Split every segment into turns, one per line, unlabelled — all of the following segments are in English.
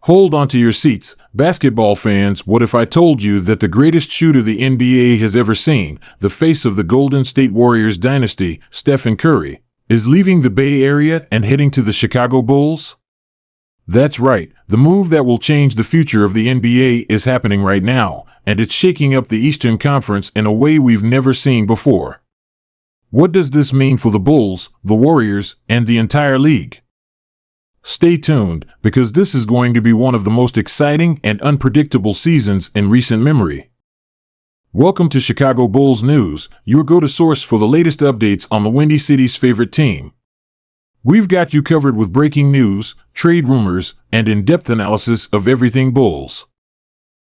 Hold on to your seats, basketball fans. What if I told you that the greatest shooter the NBA has ever seen, the face of the Golden State Warriors dynasty, Steph Curry, is leaving the Bay Area and heading to the Chicago Bulls? That's right, the move that will change the future of the NBA is happening right now, and it's shaking up the Eastern Conference in a way we've never seen before. What does this mean for the Bulls, the Warriors, and the entire league? Stay tuned, because this is going to be one of the most exciting and unpredictable seasons in recent memory. Welcome to Chicago Bulls News, your go-to source for the latest updates on the Windy City's favorite team. We've got you covered with breaking news, trade rumors, and in-depth analysis of everything Bulls.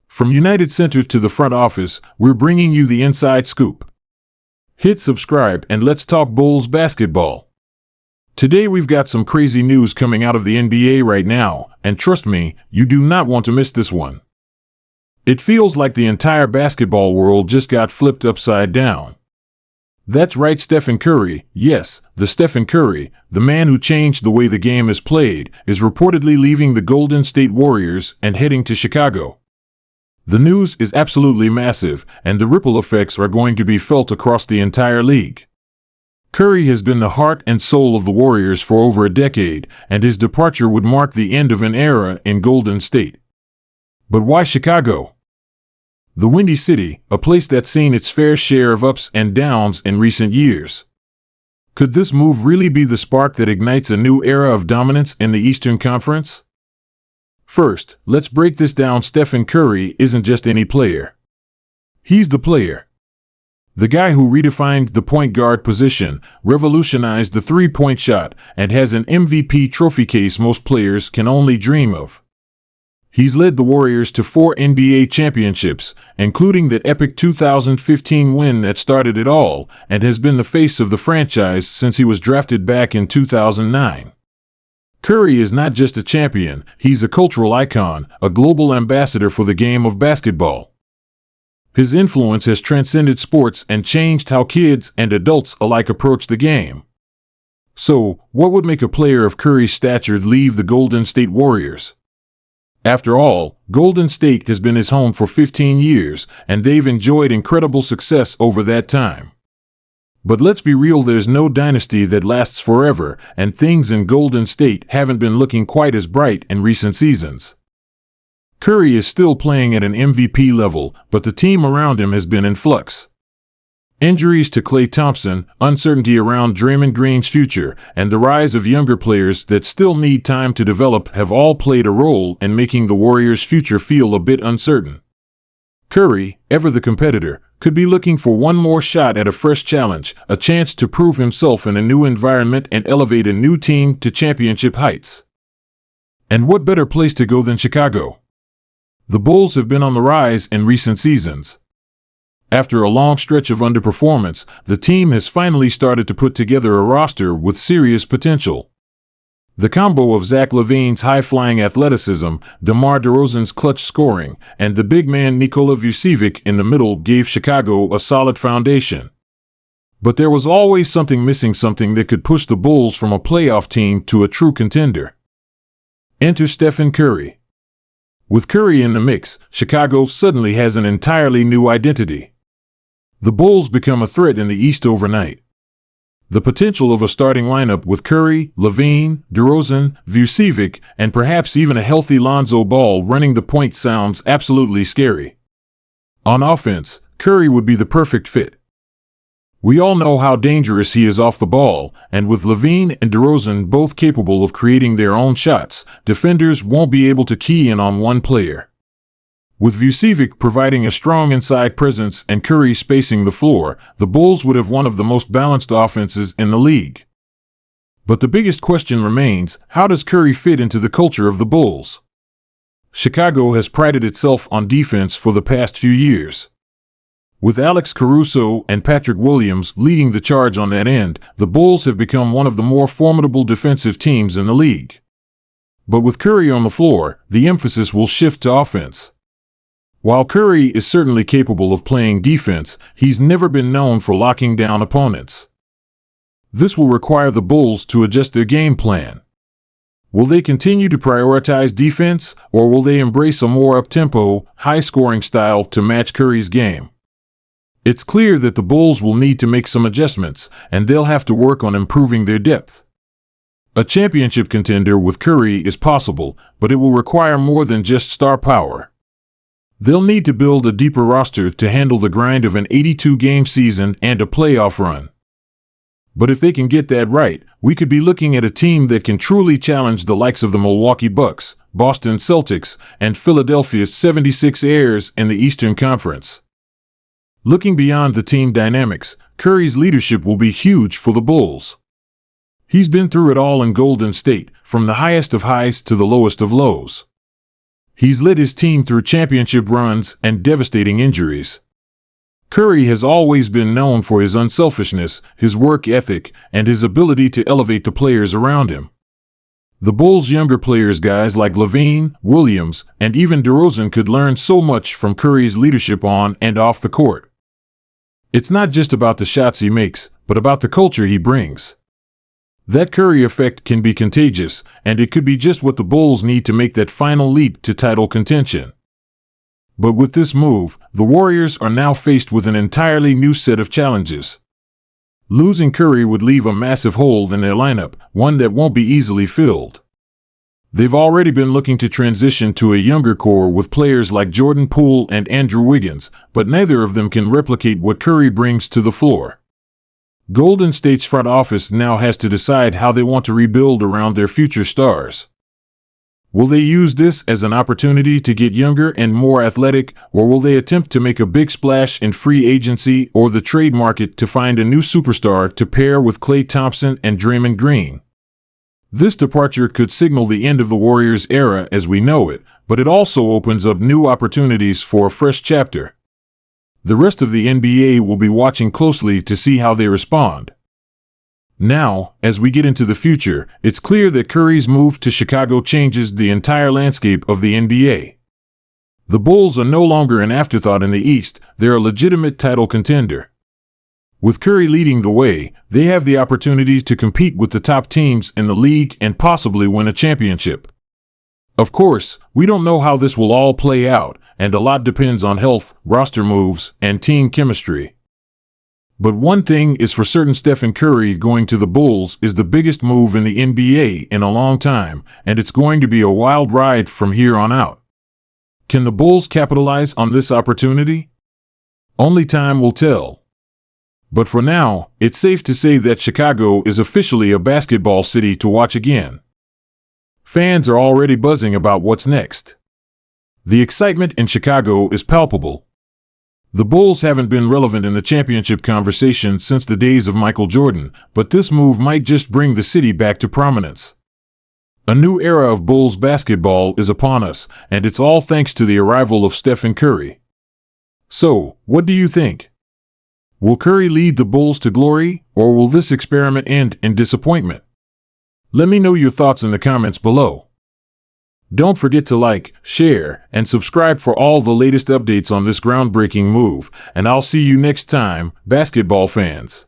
From United Center to the front office, we're bringing you the inside scoop. Hit subscribe and let's talk Bulls basketball. Today we've got some crazy news coming out of the NBA right now, and trust me, you do not want to miss this one. It feels like the entire basketball world just got flipped upside down. That's right, Stephen Curry, yes, the Stephen Curry, the man who changed the way the game is played, is reportedly leaving the Golden State Warriors and heading to Chicago. The news is absolutely massive, and the ripple effects are going to be felt across the entire league. Curry has been the heart and soul of the Warriors for over a decade, and his departure would mark the end of an era in Golden State. But why Chicago? The Windy City, a place that's seen its fair share of ups and downs in recent years. Could this move really be the spark that ignites a new era of dominance in the Eastern Conference? First, let's break this down. Stephen Curry isn't just any player. He's the player. The guy who redefined the point guard position, revolutionized the three-point shot, and has an MVP trophy case most players can only dream of. He's led the Warriors to 4 NBA championships, including that epic 2015 win that started it all, and has been the face of the franchise since he was drafted back in 2009. Curry is not just a champion, he's a cultural icon, a global ambassador for the game of basketball. His influence has transcended sports and changed how kids and adults alike approach the game. So, what would make a player of Curry's stature leave the Golden State Warriors? After all, Golden State has been his home for 15 years, and they've enjoyed incredible success over that time. But let's be real, there's no dynasty that lasts forever, and things in Golden State haven't been looking quite as bright in recent seasons. Curry is still playing at an MVP level, but the team around him has been in flux. Injuries to Klay Thompson, uncertainty around Draymond Green's future, and the rise of younger players that still need time to develop have all played a role in making the Warriors' future feel a bit uncertain. Curry, ever the competitor, could be looking for one more shot at a fresh challenge, a chance to prove himself in a new environment and elevate a new team to championship heights. And what better place to go than Chicago? The Bulls have been on the rise in recent seasons. After a long stretch of underperformance, the team has finally started to put together a roster with serious potential. The combo of Zach LaVine's high-flying athleticism, DeMar DeRozan's clutch scoring, and the big man Nikola Vucevic in the middle gave Chicago a solid foundation. But there was always something missing, something that could push the Bulls from a playoff team to a true contender. Enter Stephen Curry. With Curry in the mix, Chicago suddenly has an entirely new identity. The Bulls become a threat in the East overnight. The potential of a starting lineup with Curry, LaVine, DeRozan, Vucevic, and perhaps even a healthy Lonzo Ball running the point sounds absolutely scary. On offense, Curry would be the perfect fit. We all know how dangerous he is off the ball, and with LaVine and DeRozan both capable of creating their own shots, defenders won't be able to key in on one player. With Vucevic providing a strong inside presence and Curry spacing the floor, the Bulls would have one of the most balanced offenses in the league. But the biggest question remains, how does Curry fit into the culture of the Bulls? Chicago has prided itself on defense for the past few years. With Alex Caruso and Patrick Williams leading the charge on that end, the Bulls have become one of the more formidable defensive teams in the league. But with Curry on the floor, the emphasis will shift to offense. While Curry is certainly capable of playing defense, he's never been known for locking down opponents. This will require the Bulls to adjust their game plan. Will they continue to prioritize defense, or will they embrace a more up-tempo, high-scoring style to match Curry's game? It's clear that the Bulls will need to make some adjustments, and they'll have to work on improving their depth. A championship contender with Curry is possible, but it will require more than just star power. They'll need to build a deeper roster to handle the grind of an 82-game season and a playoff run. But if they can get that right, we could be looking at a team that can truly challenge the likes of the Milwaukee Bucks, Boston Celtics, and Philadelphia 76ers in the Eastern Conference. Looking beyond the team dynamics, Curry's leadership will be huge for the Bulls. He's been through it all in Golden State, from the highest of highs to the lowest of lows. He's led his team through championship runs and devastating injuries. Curry has always been known for his unselfishness, his work ethic, and his ability to elevate the players around him. The Bulls' younger players, guys like LaVine, Williams, and even DeRozan, could learn so much from Curry's leadership on and off the court. It's not just about the shots he makes, but about the culture he brings. That Curry effect can be contagious, and it could be just what the Bulls need to make that final leap to title contention. But with this move, the Warriors are now faced with an entirely new set of challenges. Losing Curry would leave a massive hole in their lineup, one that won't be easily filled. They've already been looking to transition to a younger core with players like Jordan Poole and Andrew Wiggins, but neither of them can replicate what Curry brings to the floor. Golden State's front office now has to decide how they want to rebuild around their future stars. Will they use this as an opportunity to get younger and more athletic, or will they attempt to make a big splash in free agency or the trade market to find a new superstar to pair with Klay Thompson and Draymond Green? This departure could signal the end of the Warriors era as we know it, but it also opens up new opportunities for a fresh chapter. The rest of the NBA will be watching closely to see how they respond. Now, as we get into the future, it's clear that Curry's move to Chicago changes the entire landscape of the NBA. The Bulls are no longer an afterthought in the East, they're a legitimate title contender. With Curry leading the way, they have the opportunity to compete with the top teams in the league and possibly win a championship. Of course, we don't know how this will all play out, and a lot depends on health, roster moves, and team chemistry. But one thing is for certain: Steph Curry going to the Bulls is the biggest move in the NBA in a long time, and it's going to be a wild ride from here on out. Can the Bulls capitalize on this opportunity? Only time will tell. But for now, it's safe to say that Chicago is officially a basketball city to watch again. Fans are already buzzing about what's next. The excitement in Chicago is palpable. The Bulls haven't been relevant in the championship conversation since the days of Michael Jordan, but this move might just bring the city back to prominence. A new era of Bulls basketball is upon us, and it's all thanks to the arrival of Steph Curry. So, what do you think? Will Curry lead the Bulls to glory, or will this experiment end in disappointment? Let me know your thoughts in the comments below. Don't forget to like, share, and subscribe for all the latest updates on this groundbreaking move, and I'll see you next time, basketball fans.